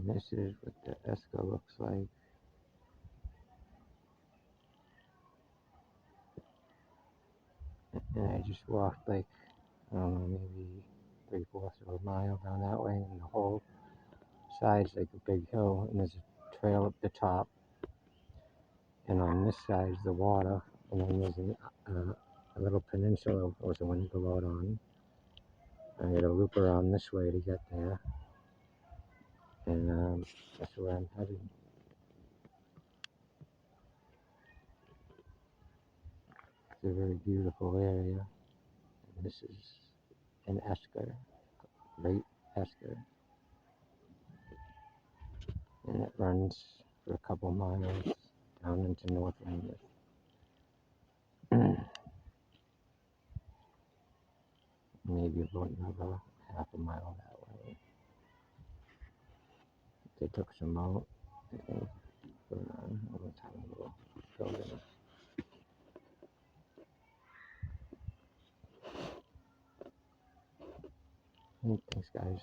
This is what the Esker looks like. And I just walked like, I don't know, maybe 3/4 of a mile down that way, and the whole side's like a big hill, and there's a trail up the top. And on this side is the water, and then there's a little peninsula was the one you go out on. I had to loop around this way to get there, and that's where I'm headed. It's a very beautiful area. And this is in Esker, Great Esker, and it runs for a couple miles down into North Weymouth. Maybe about another half a mile that way. They took some out, I think, for a tiny little building. Thanks, guys.